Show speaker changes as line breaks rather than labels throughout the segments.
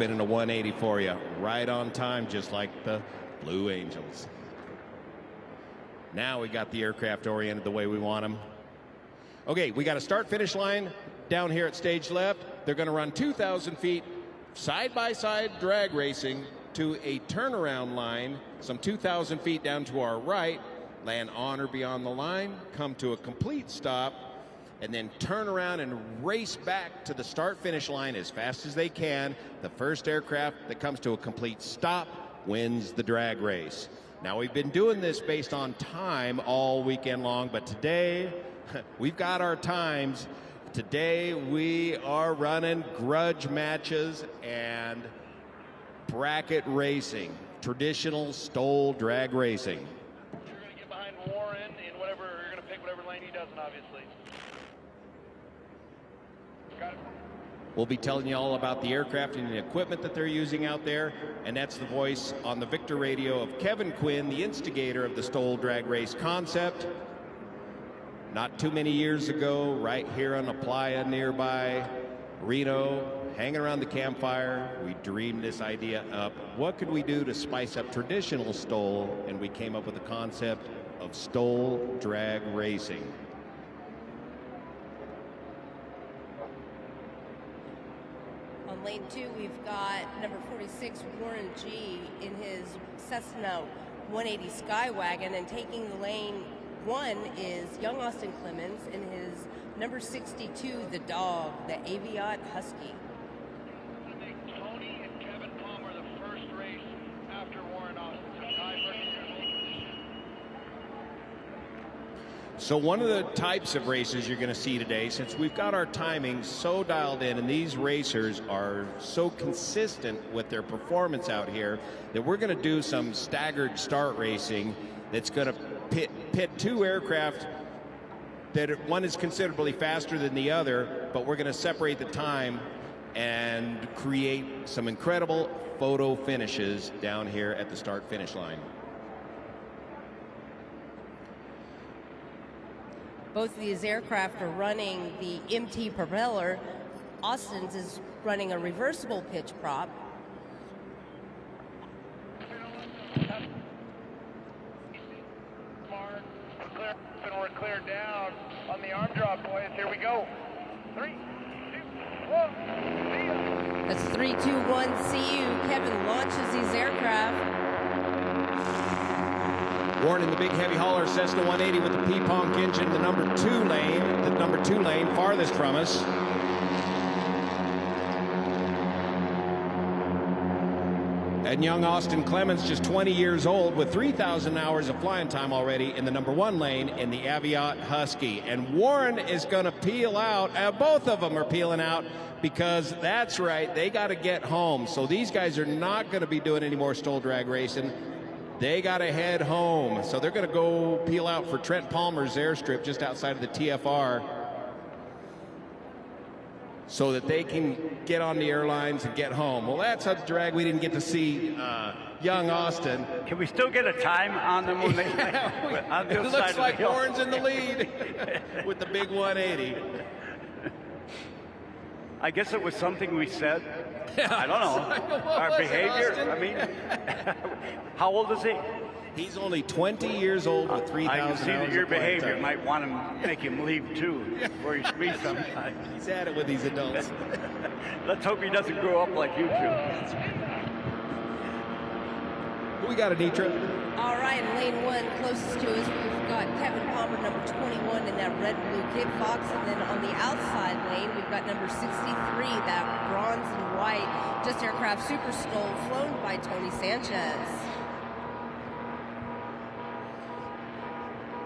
Spinning a 180 for you, right on time, just like the Blue Angels. Now we got the aircraft oriented the way we want them. Okay, we got a start-finish line down here at stage left. They're going to run 2,000 feet side-by-side drag racing to a turnaround line, some 2,000 feet down to our right, land on or beyond the line, come to a complete stop, and then turn around and race back to the start-finish line as fast as they can. The first aircraft that comes to a complete stop wins the drag race. Now, we've been doing this based on time all weekend long, but today we've got our times. Today we are running grudge matches and bracket racing, traditional Stol drag racing.
You're going to get behind Warren in whatever, you're going to pick whatever lane he doesn't, obviously. Got it.
We'll be telling you all about the aircraft and the equipment that they're using out there, and that's the voice on the Victor radio of Kevin Quinn, the instigator of the Stol drag race concept. Not too many years ago, right here on a playa nearby Reno, hanging around the campfire, we dreamed this idea up. What could we do to spice up traditional Stol? And we came up with the concept of Stol drag racing.
On lane 2, we've got number 46, Warren G, in his Cessna 180 Skywagon, and taking the lane 1 is young Austin Clemens in his number 62, the dog, the Aviat Husky.
I think Tony and Kevin Palmer the first race after Warren Austin.
So one of the types of races you're going to see today, since we've got our timing so dialed in and these racers are so consistent with their performance out here, that we're going to do some staggered start racing that's going to pit two aircraft that one is considerably faster than the other, but we're going to separate the time and create some incredible photo finishes down here at the start-finish line.
Both of these aircraft are running the MT propeller. Austin's is running a reversible pitch prop.
We're cleared down on the arm drop, boys. Here we go. 3, 2, 1. See ya.
That's 3, 2, 1. See you. Kevin launches these aircraft.
Warren in the big heavy hauler Cessna 180 with the P-Ponk engine, the number 2 lane, farthest from us. And young Austin Clemens, just 20 years old, with 3,000 hours of flying time already in the number 1 lane in the Aviat Husky. And Warren is going to peel out. Both of them are peeling out because that's right, they got to get home. So these guys are not going to be doing any more Stol drag racing. They got to head home. So they're going to go peel out for Trent Palmer's airstrip just outside of the TFR so that they can get on the airlines and get home. Well, that's a drag we didn't get to see young Austin.
Can we still get a time on them when they on the
It
other
looks
side
like
of the hill?
Warren's in the lead with the big 180.
I guess it was something we said.
Yeah,
I don't know. Our behavior. I mean, how old is he?
He's only 20 years old with 3,000
I
hours
can see that your
of flight
behavior
time.
might want to make him leave too, before he speaks sometime.
He's at it with these adults.
Let's hope he doesn't grow up like you two.
Who we got, Anitra?
All right, lane 1 closest to us, we've got Kevin Palmer, number 21, in that red and blue Kid Fox. And then on the outside lane, we've got number 63, that bronze and white, just aircraft Super Stol, flown by Tony Sanchez.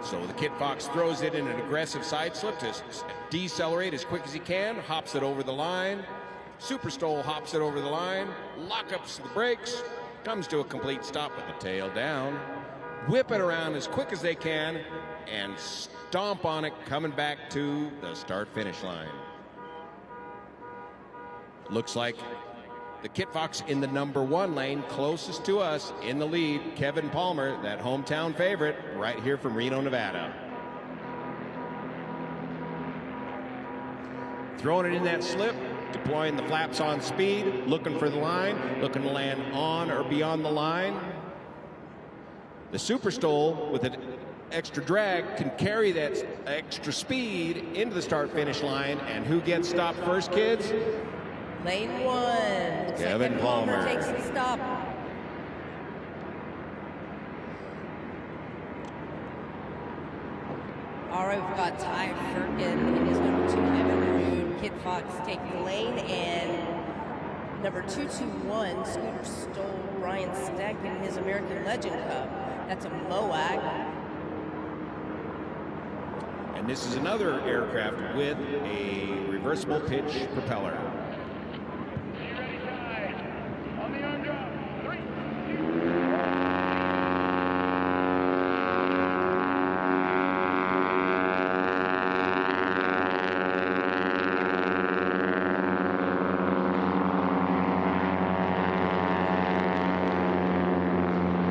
So the Kid Fox throws it in an aggressive side slip to decelerate as quick as he can, hops it over the line. Super Stol hops it over the line, lockups the brakes, comes to a complete stop with the tail down, whip it around as quick as they can, and stomp on it, coming back to the start-finish line. Looks like the Kit Fox in the number 1 lane, closest to us in the lead. Kevin Palmer, that hometown favorite, right here from Reno, Nevada. Throwing it in that slip, Deploying the flaps on speed, looking for the line, looking to land on or beyond the line. The Super Stol, with an extra drag, can carry that extra speed into the start-finish line. And who gets stopped first, kids?
Lane 1. Looks
Kevin
like
Palmer
takes the stop. All right, we've got Ty Firkin in his number 2, Evan Rude. Kid Fox taking the lane, and number 221, Scooter Stol, Brian Steck in his American Legend Cup. That's a MOAC.
And this is another aircraft with a reversible pitch propeller.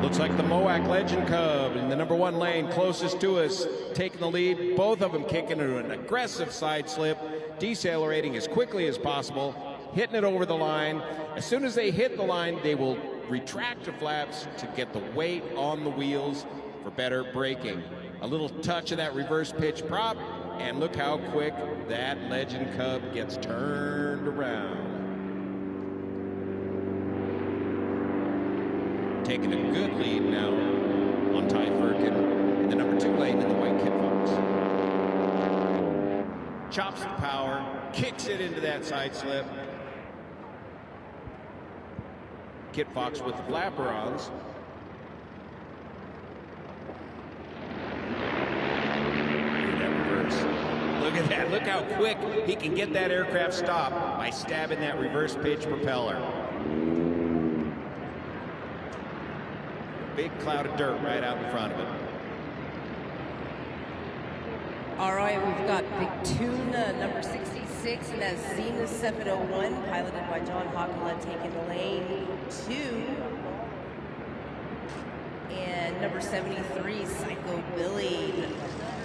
Looks like the MOAC Legend Cub in the number 1 lane, closest to us, taking the lead. Both of them kicking into an aggressive side slip, decelerating as quickly as possible, hitting it over the line. As soon as they hit the line, they will retract the flaps to get the weight on the wheels for better braking. A little touch of that reverse pitch prop, and look how quick that Legend Cub gets turned around. Taking a good lead now on Ty Firkin in the number 2 lane in the white Kid Fox. Chops the power, kicks it into that side slip. Kid Fox with the flapper-ons. Look at that, look how quick he can get that aircraft stopped by stabbing that reverse pitch propeller. Big cloud of dirt right out in front of it.
All right, we've got Big Tuna, number 66, and that's Zenith 701, piloted by John Hockala, taking the lane 2. And number 73, Psycho Billy,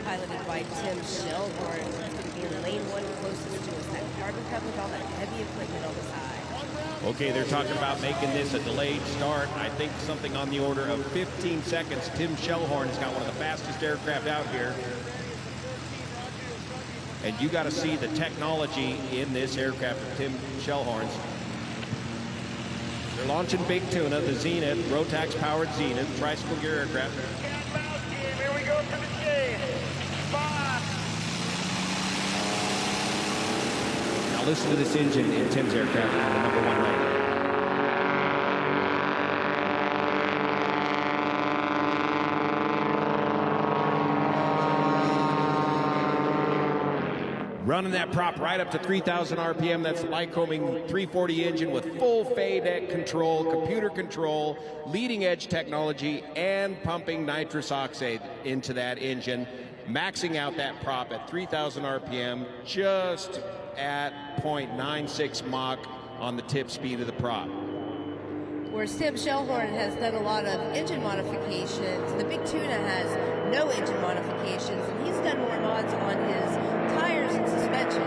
piloted by Tim Shellhorn. That's going to be in lane 1, closest to us. That carbon cup with all that heavy equipment on the side.
Okay, they're talking about making this a delayed start. I think something on the order of 15 seconds. Tim Shellhorn's got one of the fastest aircraft out here. And you got to see the technology in this aircraft of Tim Shellhorn's. They're launching Big Tuna, the Zenith, Rotax-powered Zenith, tricycle gear aircraft.
Here we go for the chase. 5.
Now listen to this engine in Tim's aircraft on the number 1 lane. Running that prop right up to 3,000 RPM. That's the Lycoming 340 engine with full fade control, computer control, leading edge technology, and pumping nitrous oxide into that engine, maxing out that prop at 3,000 RPM, just at 0.96 Mach on the tip speed of the prop.
Whereas Tim Shellhorn has done a lot of engine modifications, the Big Tuna has no engine modifications, and he's done more mods on his tires and suspension.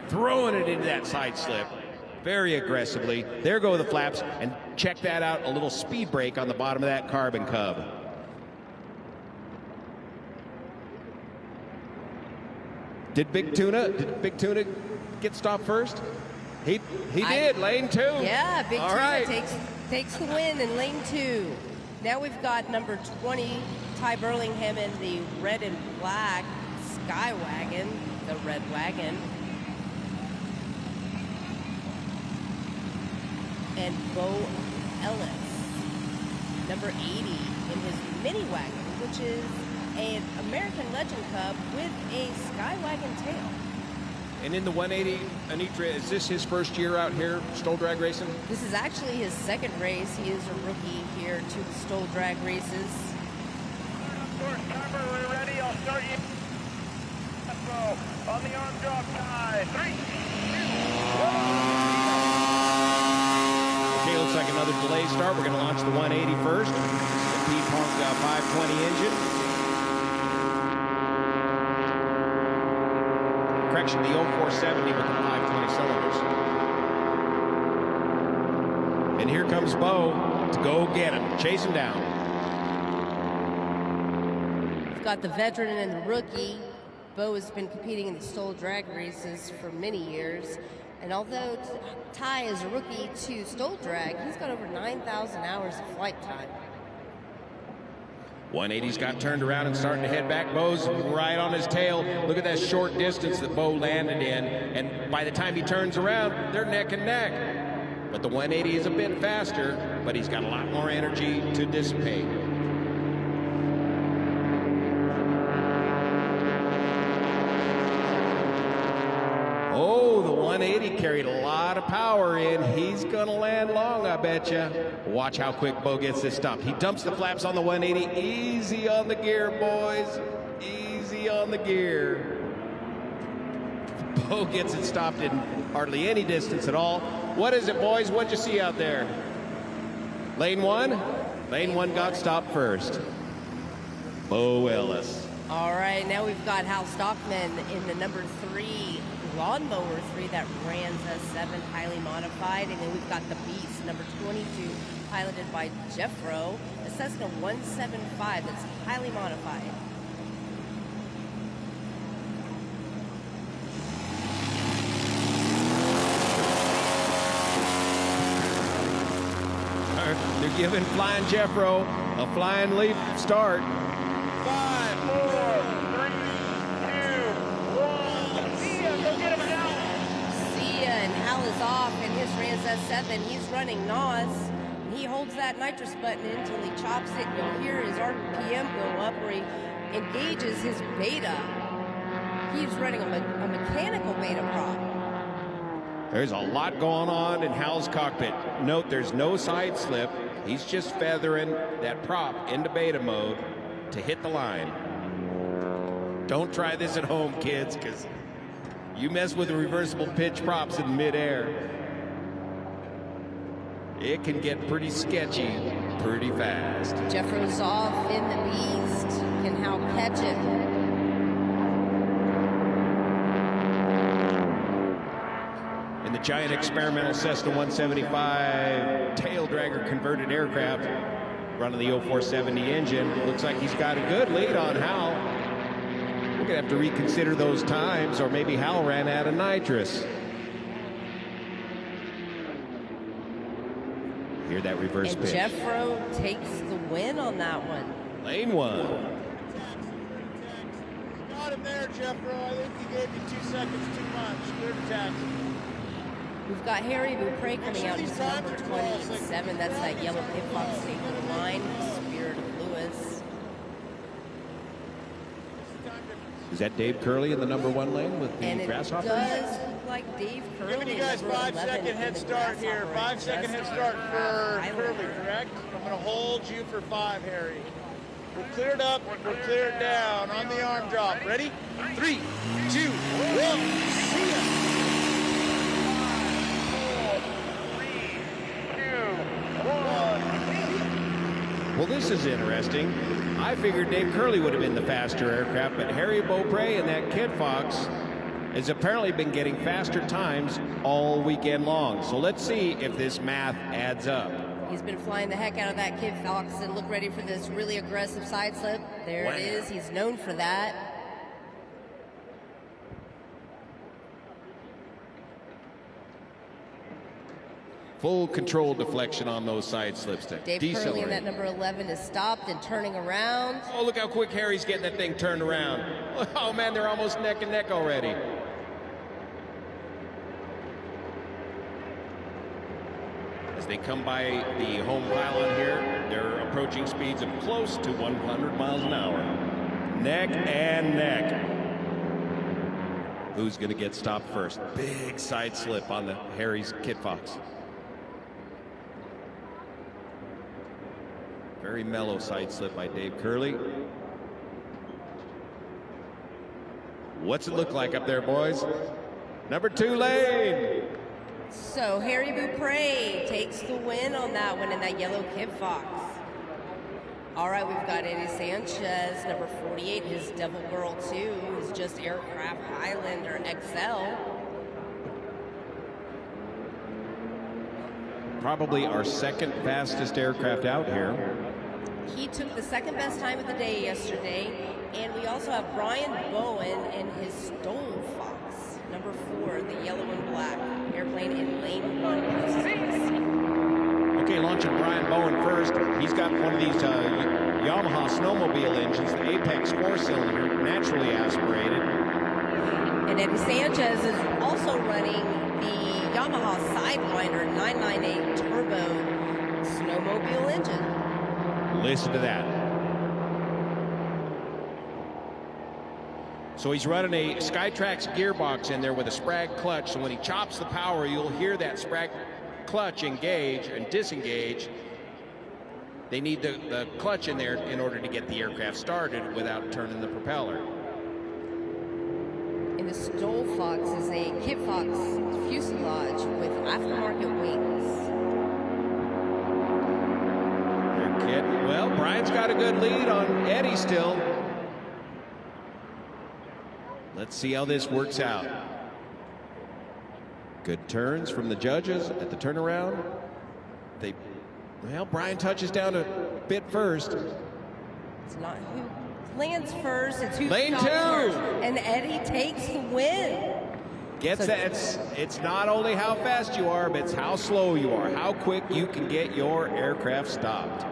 Throwing it into that side slip very aggressively. There go the flaps, and check that out, a little speed brake on the bottom of that Carbon Cub. Did Big Tuna get stopped first? He did, lane 2.
Yeah, Big
All
Tuna
right.
takes the win in lane 2. Now we've got number 20, Ty Burlingham in the red and black Sky Wagon, the red wagon. And Bo Ellis, number 80 in his mini wagon, which is an American Legend Cup with a Sky Wagon tail.
And in the 180, Anitra, is this his first year out here, Stol Drag Racing?
This is actually his second race. He is a rookie here to the Stol Drag races.
Timer, we're ready. I'll start you. Let's go. On the arm drop, Ty. 3, 2, 1.
Okay, looks like another delayed start. We're going to launch the 180 first. The P-Punk 520 engine. correction, the 0470 with the 520 cylinders. And here comes Bo to go get him, chase him down.
We've got the veteran and the rookie. Bo has been competing in the Stol drag races for many years. And although Ty is a rookie to Stol drag, he's got over 9,000 hours of flight time.
180's got turned around and starting to head back. Bo's right on his tail. Look at that short distance that Bo landed in. And by the time he turns around, they're neck and neck. But the 180 is a bit faster, but he's got a lot more energy to dissipate. Oh, the 180 carried a lot of power in. He's going to land long, I bet you. Watch how quick Bo gets this stopped. He dumps the flaps on the 180. Easy on the gear, boys. Easy on the gear. Bo gets it stopped in hardly any distance at all. What is it, boys? What'd you see out there? Lane 1? Lane 1 got stopped first. Bo Ellis.
All right, now we've got Hal Stockman in the number 3 Lawnmower 3 that ran S7, highly modified. And then we've got the Beast, number 22, piloted by Jeffro, a Cessna 175 that's highly modified.
They're giving Flying Jeffro a flying leap start.
5, 4, 3, 2, 1. See ya, go get him now.
See ya, and Hal is off in his Rans S7. He's running NOS. He holds that nitrous button until he chops it. You'll hear his RPM go up where he engages his beta. He's running a mechanical beta prop.
There's a lot going on in Hal's cockpit. Note there's no side slip. He's just feathering that prop into beta mode to hit the line. Don't try this at home, kids, because you mess with the reversible pitch props in midair, it can get pretty sketchy pretty fast.
Jeffro's off in the Beast. Can Hal catch him?
In the giant experimental Cessna 175 tail dragger converted aircraft running the 0470 engine, looks like he's got a good lead on Hal. We're gonna have to reconsider those times, or maybe Hal ran out of nitrous. Hear that reverse pitch.
And Jeffro takes the win on that one.
Lane 1.
Got him there, Jeffro. I think he gave you 2 seconds too much. Clear to taxi.
We've got Harry Beaupre coming out into number 27. That's that yellow pit box taking the line. Spirit of Lewis.
Is that Dave Curley in the number 1 lane with the
And it
Grasshoppers?
does look like Dave Curley.
Giving you guys 5-second head start here. 5-second head start for Curly, correct? I'm going to hold you for 5, Harry. We're cleared up. We're cleared down on the arm drop. Ready? 3, 2, 1. See ya.
1.
Well, this is interesting. I figured Dave Curley would have been the faster aircraft, but Harry Beaupre and that Kid Fox has apparently been getting faster times all weekend long. So let's see if this math adds up.
He's been flying the heck out of that Kid Fox, and look ready for this really aggressive side slip. There it is. He's known for that.
Full control deflection on those side slips to
Dave Curley in that number 11 is stopped and turning around.
Oh, look how quick Harry's getting that thing turned around. Oh, man, they're almost neck and neck already. As they come by the home pylon here, they're approaching speeds of close to 100 miles an hour. Neck and neck. Who's going to get stopped first? Big side slip on the Harry's Kid Fox. Very mellow side slip by Dave Curley. What's it look like up there, boys? Number 2 lane.
So Harry Beaupre takes the win on that one in that yellow Kid Fox. All right, we've got Eddie Sanchez, number 48, his Devil Girl 2, his Just Aircraft Highlander XL.
Probably our second fastest aircraft out here.
He took the second best time of the day yesterday, and we also have Brian Bowen in his Stol Fox, number 4, the yellow and black airplane in lane 1.
Okay, launching Brian Bowen first. He's got one of these Yamaha snowmobile engines, the Apex 4-cylinder, naturally aspirated.
And Eddie Sanchez is also running the Yamaha Sidewinder 998 turbo snowmobile engine.
Listen to that. So he's running a Skytrax gearbox in there with a Sprag clutch, so when he chops the power, you'll hear that Sprag clutch engage and disengage. They need the clutch in there in order to get the aircraft started without turning the propeller.
And the Stol Fox is a Kit Fox fuselage with aftermarket wings.
They're kidding. Well, Brian's got a good lead on Eddie still. Let's see how this works out. Good turns from the judges at the turnaround. Well, Brian touches down a bit first.
It's not who lands first, it's who
Lane
stops
2.
first. And Eddie takes the win.
Gets that. It's not only how fast you are, but it's how slow you are, how quick you can get your aircraft stopped.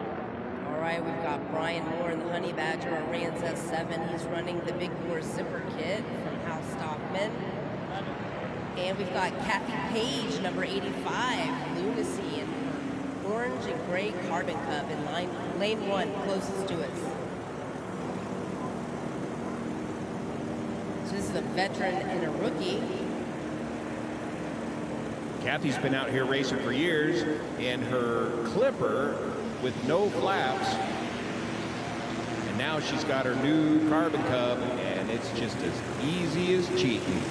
All right, we've got Brian Moore in the Honey Badger, a Rans S7. He's running the Big Bore zipper kit from Hal Stockman. And we've got Kathy Page, number 85, Lunacy, in her orange and gray Carbon Cup in lane 1, closest to us. So this is a veteran and a rookie.
Kathy's been out here racing for years in her Clipper with no flaps. And now she's got her new Carbon Cup, and it's just as easy as cheating.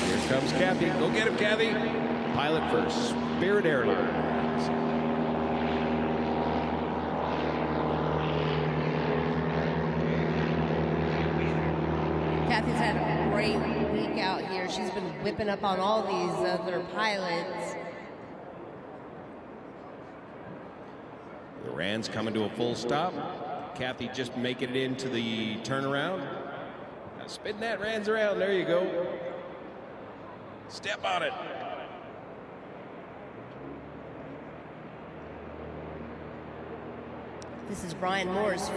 Here comes Kathy. Go get him, Kathy. Pilot first. Spirit Airlines.
Kathy's had a great week out here. She's been whipping up on all these other pilots.
The Rand's coming to a full stop. Kathy just making it into the turnaround. Now spin that Rand's around. There you go. Step on it.
This is Brian Moore's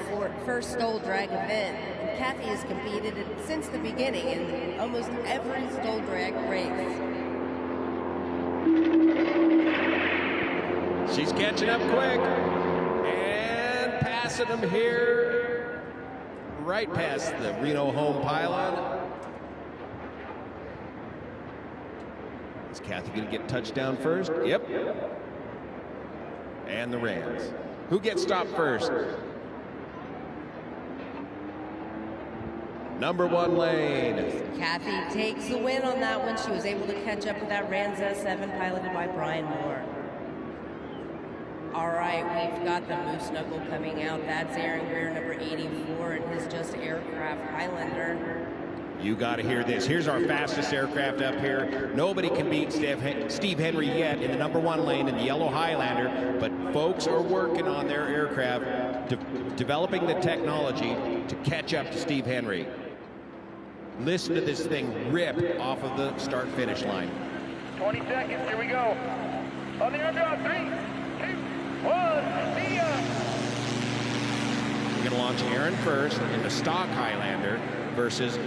first Stol drag event. And Kathy has competed since the beginning in almost every Stol drag race.
She's catching up quick and passing him here right past the Reno home pylon. Is Kathy going to get touchdown first? Yep. And the Rams. Who gets stopped first? Number 1 lane.
Kathy takes the win on that one. She was able to catch up with that Rans S7 piloted by Brian Moore. All right, we've got the Moose Knuckle coming out. That's Aaron Greer, number 84, and his Just Aircraft Highlander.
You got to hear this. Here's our fastest aircraft up here. Nobody can beat Steve Henry yet in the number 1 lane in the yellow Highlander, but folks are working on their aircraft, developing the technology to catch up to Steve Henry. Listen to this thing rip off of the start-finish line.
20 seconds, here we go. On the arm drop, 3, 2, 1, see ya.
We're going to launch Aaron first in the stock Highlander versus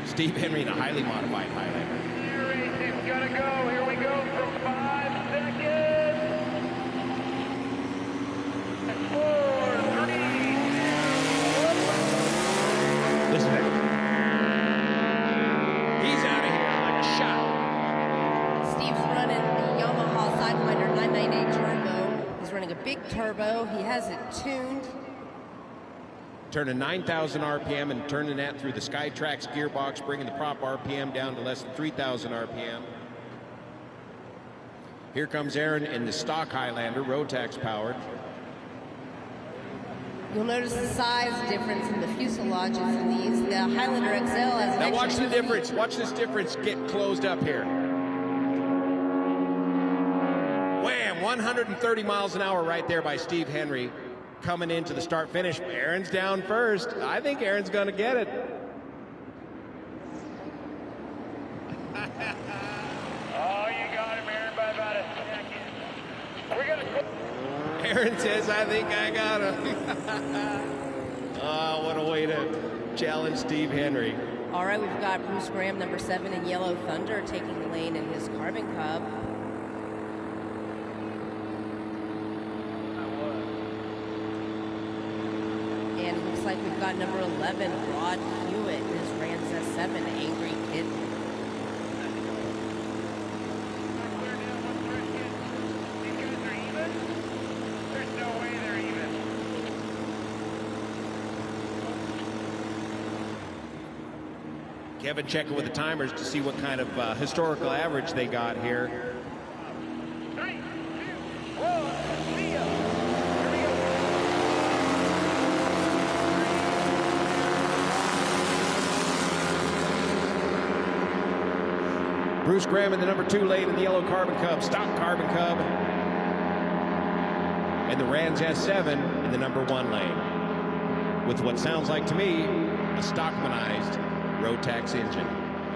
Steve Henry in a highly modified Highlander.
Your racing's gotta go. Here we go for 5 seconds. 4, 3, 1.
Listen to that. He's out of here like a shot.
Steve's running the Yamaha Sidewinder 998 turbo. He's running a big turbo. He has it tuned.
turning 9,000 RPM and turning that through the Skytrax gearbox, bringing the prop RPM down to less than 3,000 RPM. Here comes Aaron in the stock Highlander, Rotax powered.
You'll notice the size difference in the fuselages in these. The Highlander XL has an
Now watch
extra
the difference. Watch this difference get closed up here. Wham! 130 miles an hour right there by Steve Henry coming into the start-finish. Aaron's down first. I think Aaron's going to get it.
Oh, you got him, Aaron, by about a second. We're going to...
Aaron says, I think I got him. Oh, what a way to challenge Steve Henry.
All right, we've got Bruce Graham, number 7 in Yellow Thunder, taking the lane in his Carbon Cub. And it looks like we've got number 11, Rod Hewitt, in his Rans S7, Angry Kitten.
Kevin checking with the timers to see what kind of historical average they got here.
3, 2, 1, see ya.
Bruce Graham in the number 2 lane in the yellow Carbon Cub, stock Carbon Cub. And the Rans S7 in the number 1 lane. With what sounds like to me, a stockmanized Rotax engine.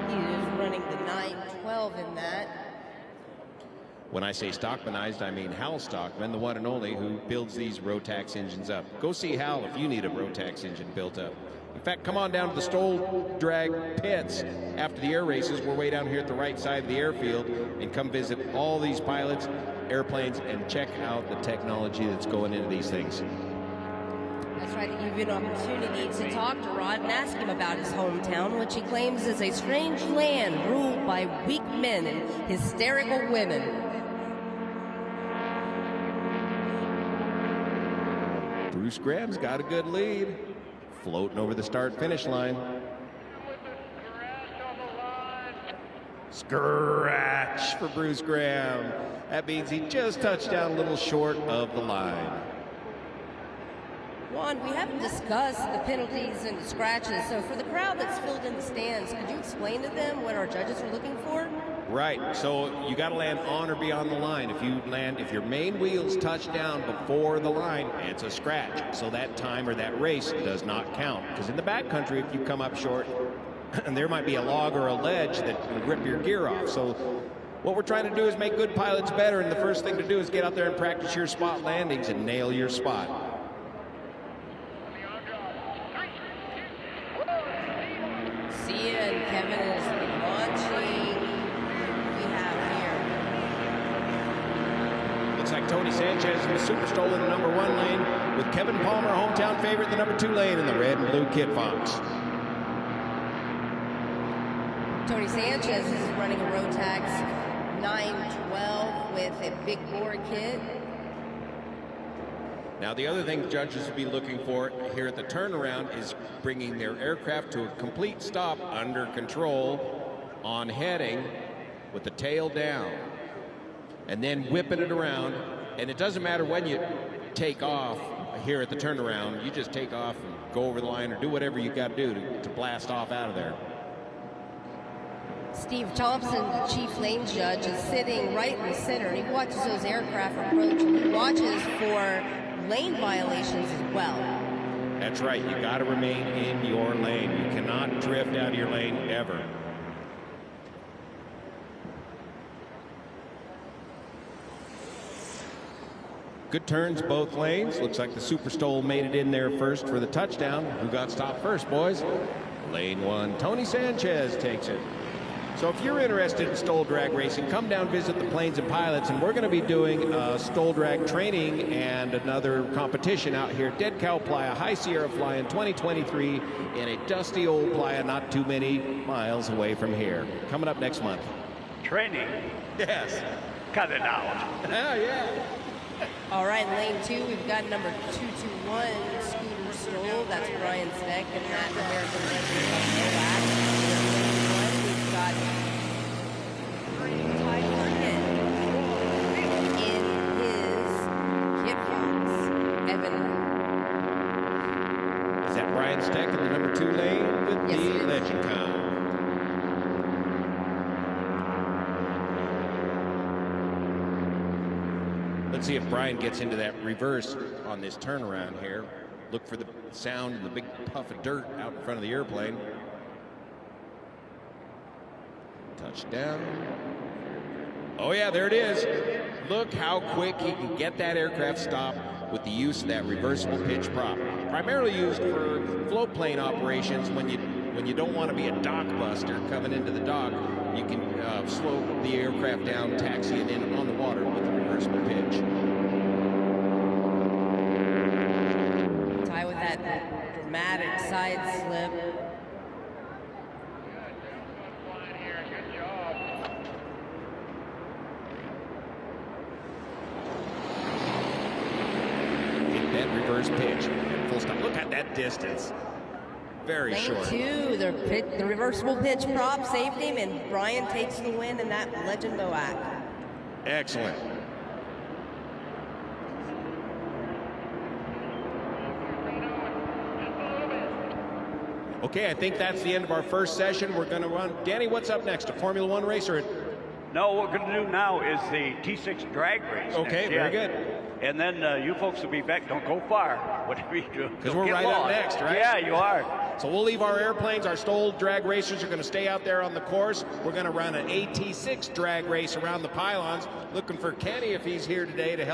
He is running the 912 in that.
When I say stockmanized, I mean Hal Stockman, the one and only who builds these Rotax engines up. Go see Hal if you need a Rotax engine built up. In fact, come on down to the Stol drag pits after the air races. We're way down here at the right side of the airfield, and come visit all these pilots, airplanes, and check out the technology that's going into these things.
That's right, to give you an opportunity to talk to Rod and ask him about his hometown, which he claims is a strange land ruled by weak men and hysterical women.
Bruce Graham's got a good lead, floating over the start-finish line. Scratch for Bruce Graham. That means he just touched down a little short of the line.
Juan, we haven't discussed the penalties and the scratches, so for the crowd that's filled in the stands, could you explain to them what our judges are looking for?
Right, so you got to land on or beyond the line. If your main wheels touch down before the line, it's a scratch. So that time or that race does not count. Because in the backcountry, if you come up short, there might be a log or a ledge that can rip your gear off. So what we're trying to do is make good pilots better, and the first thing to do is get out there and practice your spot landings and nail your spot.
Sia and Kevin is launching. We have here.
Looks like Tony Sanchez in the Super Stol in the number 1 lane, with Kevin Palmer, hometown favorite, in the number 2 lane in the red and blue Kit Fox.
Tony Sanchez is running a Rotax 912 with a big bore kit.
Now, the other thing judges will be looking for here at the turnaround is bringing their aircraft to a complete stop under control on heading with the tail down, and then whipping it around. And it doesn't matter when you take off here at the turnaround, you just take off and go over the line or do whatever you got to do to blast off out of there.
Steve Thompson, the chief lane judge, is sitting right in the center, and he watches those aircraft approach, and he watches for lane violations as well.
That's right, you got to remain in your lane. You cannot drift out of your lane ever. Good turns both lanes. Looks like the Super Stol made it in there first for the touchdown. Who got stopped first, boys? Lane 1, Tony Sanchez takes it. So if you're interested in Stol drag racing, come down, visit the Planes and Pilots, and we're going to be doing Stol drag training and another competition out here at Dead Cow Playa, High Sierra Flying 2023 in a dusty old playa not too many miles away from here. Coming up next month.
Training?
Yes.
Cut it out.
Oh, yeah.
All right, lane 2, we've got number 221, Scooter Stoll. Stol, that's Brian Steck, and that American legend of Novak. We've got Ty Burkett in his Kid Fox, Evan.
Is that Brian Steck in the number 2 lane with
Yes,
the
it is.
Legend car? Let's see if Brian gets into that reverse on this turnaround here. Look for the sound and the big puff of dirt out in front of the airplane. Touchdown. Oh yeah, there it is. Look how quick he can get that aircraft stopped with the use of that reversible pitch prop. Primarily used for float plane operations when you don't want to be a dock buster coming into the dock. You can slow the aircraft down, taxi it in on the water with the reversible pitch.
Ty with that dramatic side slip.
Flying here. Good job.
Hit that reverse pitch and full stop. Look at that distance. Very
Lane
short.
2, the reversible pitch prop saved him, and Brian takes the win in that Legend Boac.
Excellent. Okay, I think that's the end of our first session. We're going to run. Danny, what's up next? A Formula One race or?
No, what we're going to do now is the T6 drag race.
Okay,
next.
very good.
And then you folks will be back. Don't go far. Whatever you do.
Because we're right up next, right?
Yeah, you are.
So we'll leave our airplanes. Our Stol drag racers are going to stay out there on the course. We're going to run an AT6 drag race around the pylons. Looking for Kenny if he's here today to help.